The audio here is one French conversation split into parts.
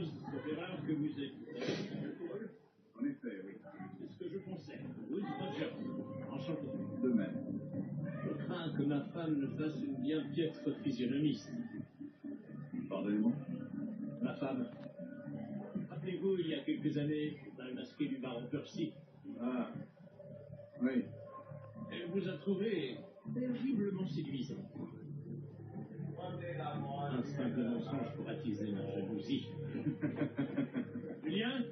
chose, sauf erreur, que vous êtes Paul. En effet, oui. C'est ce que je pensais. Bruce Rogers. Enchanté. De même. Je crains que ma femme ne fasse une bien piètre physionomiste. Pardonnez-moi. Ma femme. Rappelez-vous, il y a quelques années, dans le masqué du baron Percy. Ah. Oui. Elle vous a trouvé terriblement séduisant. Un simple mensonge pour attiser ma jalousie. Julien,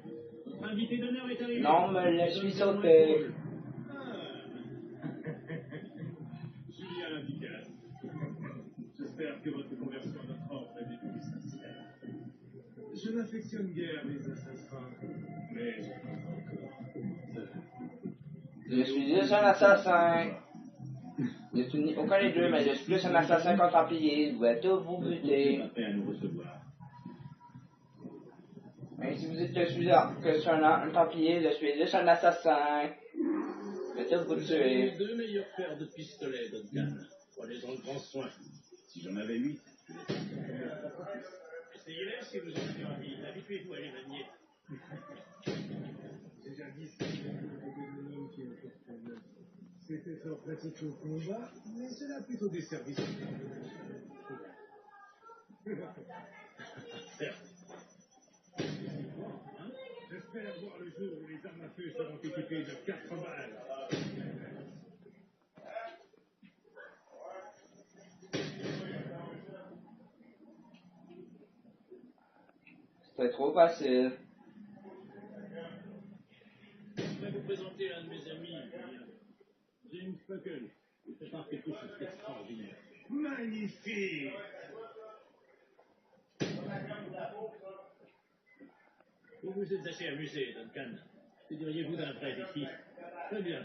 votre invité d'honneur est arrivé. Non, mais je suis sauté. Julien l'efficace. J'espère que votre conversion à notre ordre est du sincère. Je n'affectionne guère les assassins, mais je comprends encore. Je suis juste un assassin. Je suis aucun des deux, mais je suis plus un assassin qu'un templier. Je vais tous vous buter. Pas prêt à nous recevoir. Mais si vous dites que je suis un templier, je suis juste un assassin. Je vais tous vous Vous avez les tuer. 2 meilleures paires de pistolets, Duncan. Prenez-en grand soin. Si j'en avais 8. Essayez-les si vous en avez envie. Habituez-vous à les manier. J'ai jadis été un homme qui était c'était fort pratiqué au combat, mais cela a plutôt des services. Certes. J'espère voir le jour où les armes à feu seront équipées de 4 balles. C'était trop facile. Je vais vous présenter un de mes amis, James Buckle. Il prépare quelque chose d'extraordinaire. Magnifique! Vous vous êtes assez amusé, Duncan. Que diriez-vous d'un vrai défi? Très bien.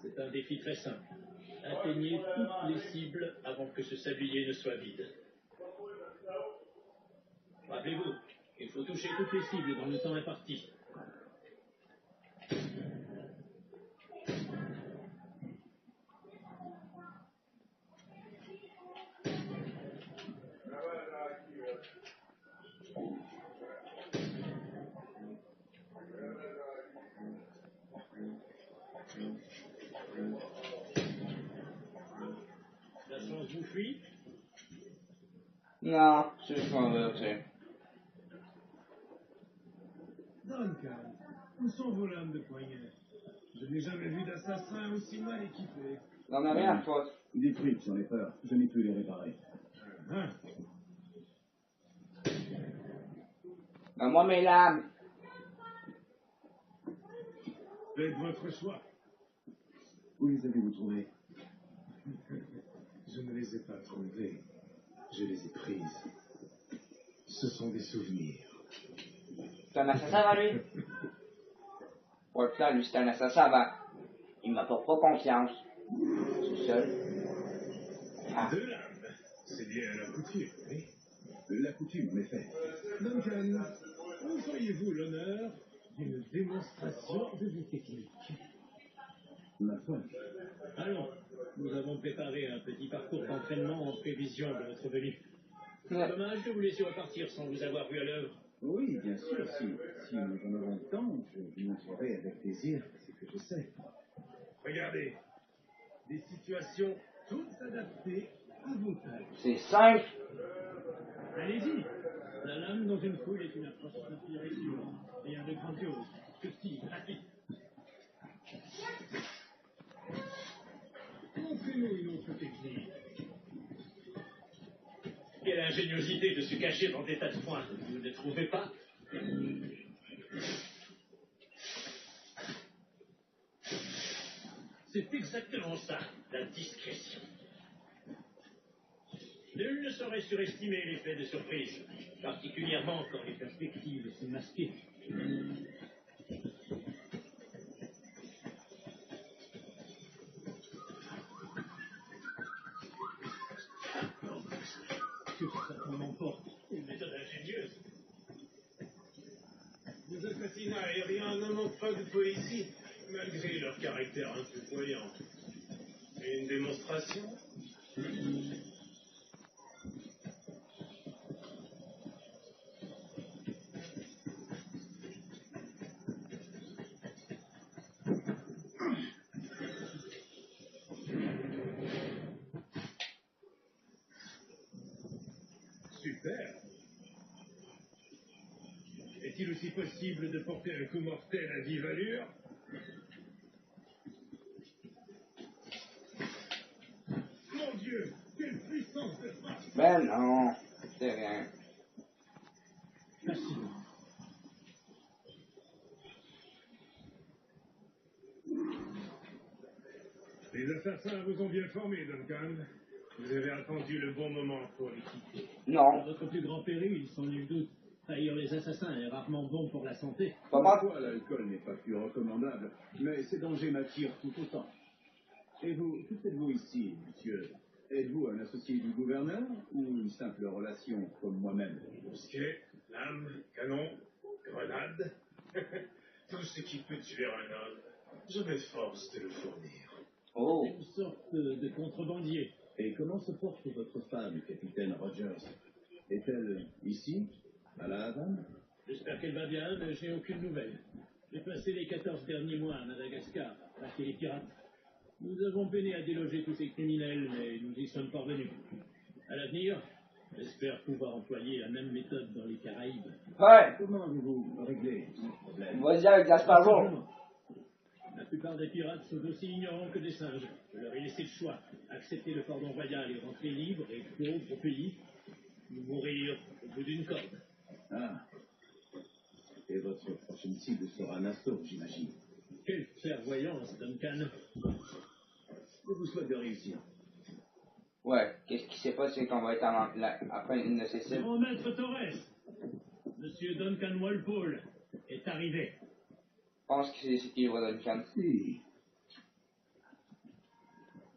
C'est un défi très simple. Atteignez toutes les cibles avant que ce sablier ne soit vide. Rappelez-vous, il faut toucher toutes les cibles dans le temps imparti. La chance vous fuit? Non, je suis converti. Duncan, où sont vos lames de poignet? Je n'ai jamais vu d'assassin aussi mal équipé. J'en ai rien à foutre. Détruite, j'en ai peur. Je n'ai pu les réparer. Hein? Moi mes lames. Faites votre choix. Où les avez-vous trouvés? Je ne les ai pas trouvées. Je les ai prises. Ce sont des souvenirs. C'est un assassin avant lui. Ouais, putain, lui c'est un assassin avant. Il m'a pas confiance. Je suis seul. Ah. De lames. C'est bien la coutume, oui? La coutume, en effet. Duncan, où feriez-vous l'honneur d'une démonstration de vos techniques? Ma foi. Allons, nous avons préparé un petit parcours d'entraînement en prévision de votre venue. Ouais. Dommage de vous laisser repartir sans vous avoir vu à l'œuvre. Oui, bien sûr. Si nous en avons le temps, je vous montrerai avec plaisir ce que je sais. Regardez. Des situations toutes adaptées à vos tailles. C'est simple. Allez-y. La lame dans une foule est une approche inspirée sur rien de grandiose, subtil, rapide. Montrez-nous une autre technique. Quelle ingéniosité de se cacher dans des tas de foin, vous ne trouvez pas? C'est exactement ça, la discrétion. Nul ne saurait surestimer l'effet de surprise, particulièrement quand les perspectives sont masquées. Sur ça qu'on m'emporte, une méthode ingénieuse. Les assassinats aériens ne manquent pas de poésie, malgré leur caractère un peu voyant. Et une démonstration? faire. Est-il aussi possible de porter un coup mortel à vive allure? Mon Dieu, quelle puissance de frappe! Ben non, c'est rien. Fascinant. Les assassins vous ont bien formé, Duncan. Vous avez attendu le bon moment pour les quitter. Non, Votre plus grand péril, sans nul doute. Trahir les assassins est rarement bon pour la santé. pas mal. Parfois, l'alcool n'est pas plus recommandable, mais ces dangers m'attirent tout autant. Et vous, que faites-vous ici, monsieur? Êtes-vous un associé du gouverneur ou une simple relation comme moi-même? Mousquet, lame, canon, grenade. Tout ce qui peut tuer un homme, je m'efforce de le fournir. Oh, Une sorte de contrebandier. Et comment se porte votre femme, capitaine Rogers? Est-elle ici, à la Havane? J'espère qu'elle va bien, mais je n'ai aucune nouvelle. J'ai passé les 14 derniers mois à Madagascar, à traquer les pirates. Nous avons peiné à déloger tous ces criminels, mais nous y sommes parvenus. À l'avenir, j'espère pouvoir employer la même méthode dans les Caraïbes. ouais, Comment avez-vous réglé ce problème? vas-y avec Gasparo. Simplement. La plupart des pirates sont aussi ignorants que des singes. Je leur ai laissé le choix. Accepter le pardon royal et rentrer libre et pauvre au pays, ou mourir au bout d'une corde. Ah. Et votre prochaine cible sera Nassau, j'imagine. Quelle clairvoyance, Duncan. Je vous souhaite de réussir. Ouais, qu'est-ce qui s'est passé qu'on va être après une de ces cibles? Grand maître Torres, Monsieur Duncan Walpole est arrivé. Je pense que c'est qui le roi Duncan. Si.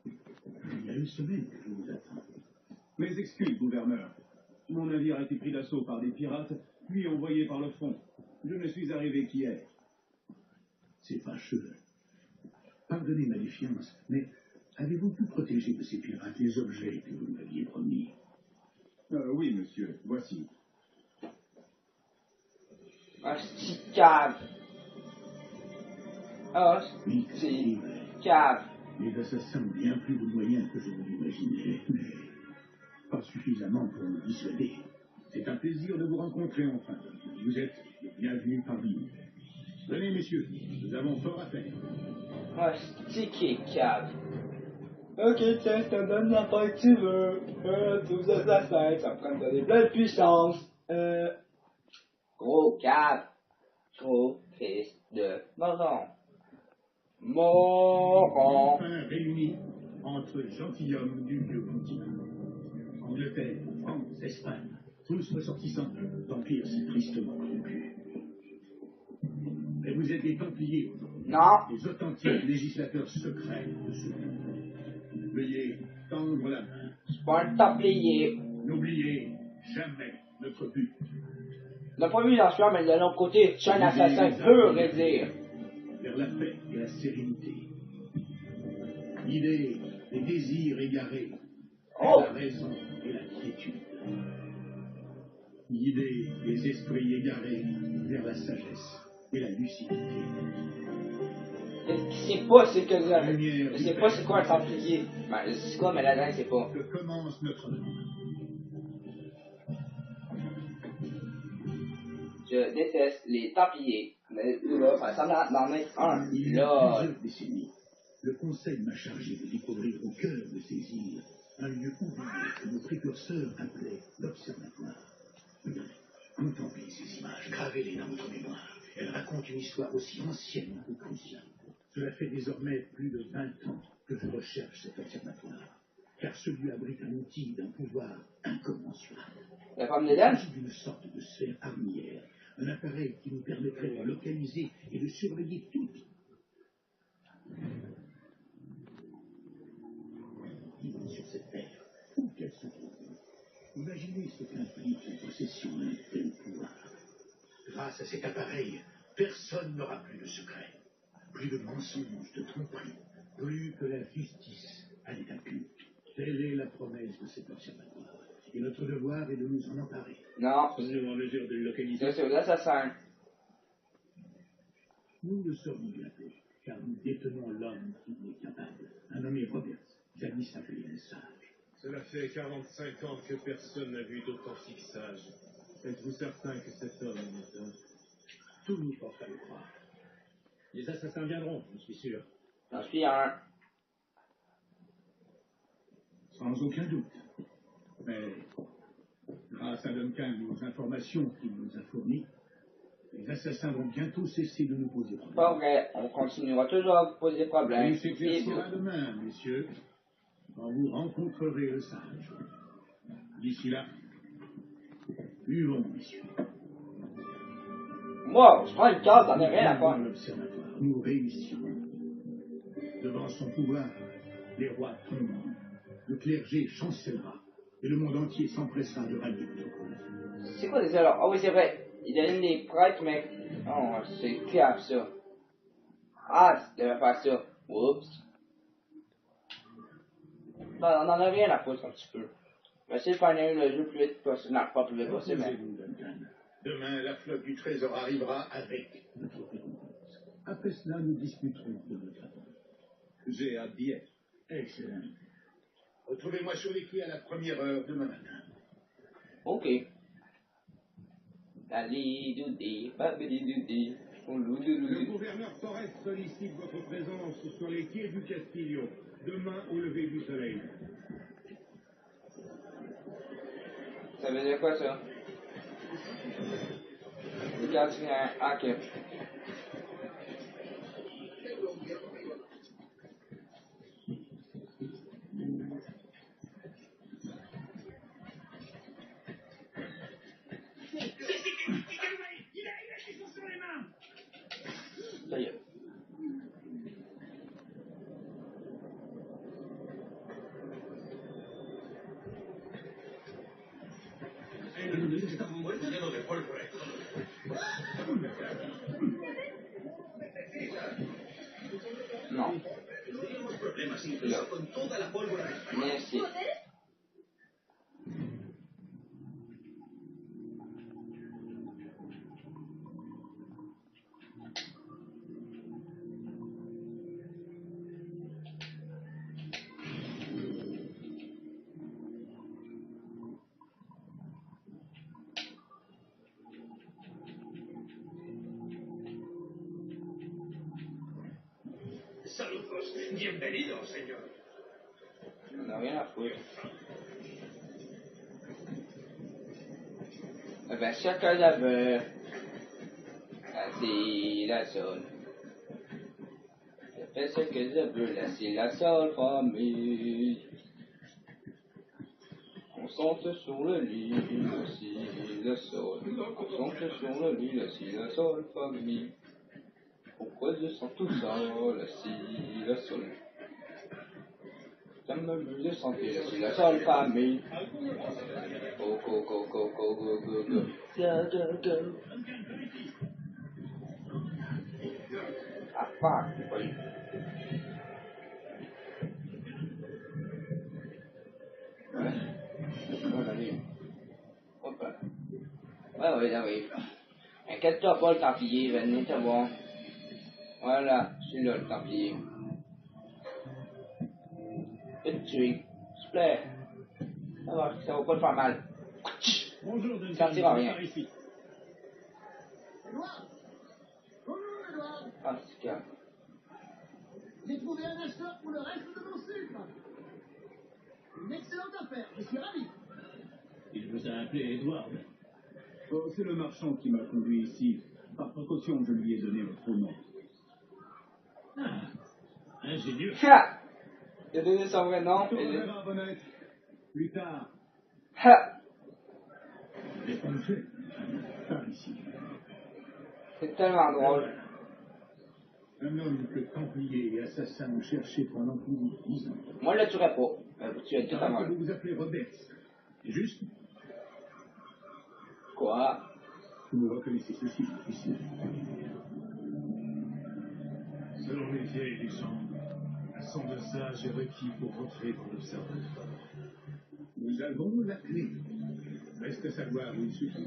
Il y a une semaine que je vous attends. Mes excuses, gouverneur. Mon navire a été pris d'assaut par des pirates, puis envoyé par le front. Je ne suis arrivé qu'hier. C'est fâcheux. Pardonnez ma défiance, mais avez-vous pu protéger de ces pirates les objets que vous m'aviez promis? Oui, monsieur. Voici. Un petit cave. Ah, Oui, c'est vrai. cave. Les assassins ont bien plus de moyens que je ne l'imaginais, mais pas suffisamment pour nous dissuader. C'est un plaisir de vous rencontrer enfin. Vous êtes les bienvenus parmi nous. Venez, messieurs, nous avons fort à faire. Un sticky cave. Ok, tiens, je te donne la taille que tu veux. Tous les assassins, ça me prend de donner plein de puissance. Gros cave. Gros fils de moron. Moron. Enfin réunis entre gentilshommes du vieux continent. Angleterre, France, Espagne, tous ressortissants d'empires si tristement rompus. Mais vous êtes des Templiers aujourd'hui, Non. des authentiques législateurs secrets de ce monde. Veuillez tendre la main. Je suis pas un templier. N'oubliez jamais notre but. Le premier, j'en suis un, mais de l'autre côté, je suis un assassin pur et dire. Vers la paix et la sérénité. Guider les désirs égarés vers Oh. la raison et la quiétude. Guider les esprits égarés vers la sagesse et la lucidité. Je sais pas c'est que Lumière je sais pas c'est quoi un templier. Ben, je sais quoi, mais la dingue, c'est pas. Que commence notre monde. Je déteste les templiers. Mais là, ça semble d'en être un. Il y a Là, plusieurs décennies, le Conseil m'a chargé de découvrir au cœur de ces îles un lieu oublié que nos précurseurs appelaient l'Observatoire. Contemplez ces images, gravez-les dans votre mémoire. Elles racontent une histoire aussi ancienne que cruciale. Cela fait désormais plus de 20 ans que je recherche cet observatoire, car ce lieu abrite un outil d'un pouvoir incommensurable. la femme Il d'Éden. s'agit d'une sorte de sphère armière, un appareil qui nous permettrait de localiser et de surveiller toute vie sur cette terre, où qu'elle se trouve. Imaginez ce qu'implique la possession d'un tel pouvoir. Grâce à cet appareil, personne n'aura plus de secret, plus de mensonges, de tromperies, plus que la justice à l'état pur. Telle est la promesse de cet observatoire. Et notre devoir est de nous en emparer. Non, Sommes-nous en mesure de le localiser? ça c'est aux assassins. Nous le saurons bientôt, car nous détenons l'homme qui en est capable. Un nommé Roberts, jadis appelé un sage. Cela fait 45 ans que personne n'a vu d'autant fixage. Êtes-vous certain que cet homme est un... Tout nous porte à le croire. Les assassins viendront, je suis sûr. J'en suis un. Sans aucun doute. Mais, grâce à Duncan et aux informations qu'il nous a fournies, les assassins vont bientôt cesser de nous poser problème. Pas vrai, on continuera toujours à vous poser problème. Il s'éclaircira demain, messieurs, quand vous rencontrerez le sage. D'ici là, buvons, messieurs. Moi, je prends une carte, j'en ai rien à Devant faire. l'observatoire, nous réussirons. Devant son pouvoir, les rois tomberont, le clergé chancellera, et le monde entier s'empressera de rallier notre cause. C'est quoi déjà alors? Ah oui, c'est vrai. Il donne des prêtres, mais. Oh, c'est cap ça. Ah, tu devais faire ça. Oups. Non, on en a rien à foutre un petit peu. Je vais essayer de faire le jeu plus vite possible. Non, pas plus vite possible, mais. Reposez-vous, Duncan. Demain, la flotte du trésor arrivera avec. Notre récompense. Après cela, nous discuterons de notre attente. J'ai hâte d'y être. Excellent. Retrouvez-moi sur les quais à la première heure demain matin. Ok. Dali-doudi, babidi-doudi, Le ouloudoulou. gouverneur Torres sollicite votre présence sur les quais du Castillo, demain au lever du soleil. Ça veut dire quoi ça? Le gardien. Ah, ok. Ça y est. Están muertos llenos de pólvora. Non. Tendríamos problemas incluso con toda la pólvora. Merci. Saludos. Bienvenido, señor. On n'a rien à foutre. Eh ben, chacun l'avait. Assis la sol. Je fais ce que je veux, la si la sol, famille. On sente sur le lit, la si la sol. On sente sur le lit, la si la sol, famille. Pourquoi je sens tout ça, la si la sol. Ça m'amuse de sentir la si la sol, famille. Go, go, go, go, go, go, go, go. Go, go, go. Ah, fuck, c'est pas eu. Ouais. Ouais, j'arrive. Hop là. Ouais, j'arrive. Inquiète-toi pas, le Templier, va venir te voir. Voilà, je suis là, le Templier. Je vais te tuer, s'il te plaît. Ça va pas te faire mal. Bonjour, Duncan. Ça tire à rien. Par ici. Edouard! Bonjour, Edouard! Ah, c'est calme. J'ai trouvé un acheteur pour le reste de mon sucre. Une excellente affaire, je suis ravi. Il vous a appelé Edward. Oh, c'est le marchand qui m'a conduit ici. Par précaution, je lui ai donné votre nom. Ah, ingénieux. Ha! Il a donné son vrai nom. On se reverra, Bonnette. Plus tard. Ha! Des ponctuels. Par ici. C'est tellement drôle. Un homme que Templiers et assassins ont cherché pendant plus de 10 ans. Moi, je le tuerais pas. Mais vous tuez tout à Alors l'heure. que vous vous appelez Roberts. C'est juste? Quoi? Vous me reconnaissez ceci, ici. Selon les vieilles légendes, un sang de sage est requis pour rentrer dans l'observatoire. Nous avons la clé. Reste à savoir où il se trouve.